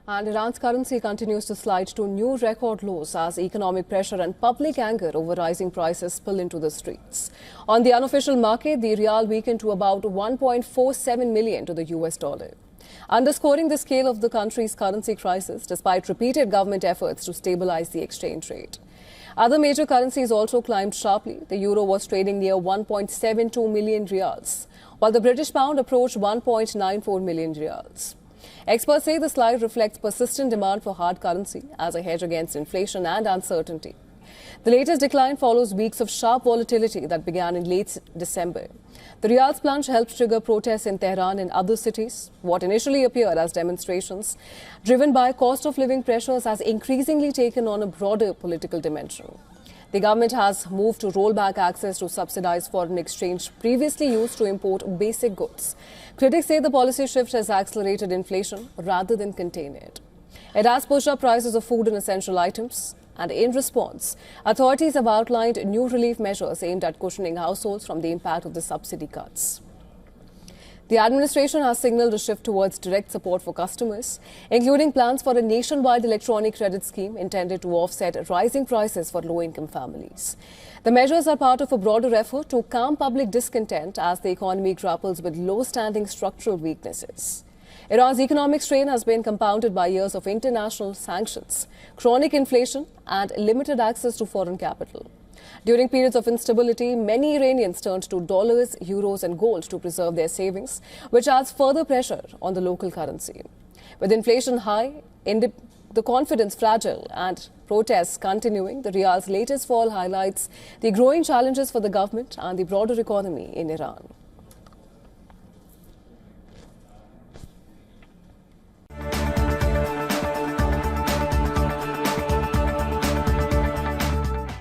And Iran's currency continues to slide to new record lows as economic pressure and public anger over rising prices spill into the streets. On the unofficial market, the rial weakened to about 1.47 million to the US dollar, underscoring the scale of the country's currency crisis despite repeated government efforts to stabilize the exchange rate. Other major currencies also climbed sharply. The euro was trading near 1.72 million rials, while the British pound approached 1.94 million rials. Experts say the slide reflects persistent demand for hard currency as a hedge against inflation and uncertainty. The latest decline follows weeks of sharp volatility that began in late December. The rial's plunge helped trigger protests in Tehran and other cities. What initially appeared as demonstrations driven by cost of living pressures has increasingly taken on a broader political dimension. The government has moved to roll back access to subsidized foreign exchange previously used to import basic goods. Critics say the policy shift has accelerated inflation rather than contain it. It has pushed up prices of food and essential items. And in response, authorities have outlined new relief measures aimed at cushioning households from the impact of the subsidy cuts. The administration has signaled a shift towards direct support for customers, including plans for a nationwide electronic credit scheme intended to offset rising prices for low-income families. The measures are part of a broader effort to calm public discontent as the economy grapples with low-standing structural weaknesses. Iran's economic strain has been compounded by years of international sanctions, chronic inflation, and limited access to foreign capital. During periods of instability, many Iranians turned to dollars, euros, and gold to preserve their savings, which adds further pressure on the local currency. With inflation high, the confidence fragile, and protests continuing, the rial's latest fall highlights the growing challenges for the government and the broader economy in Iran.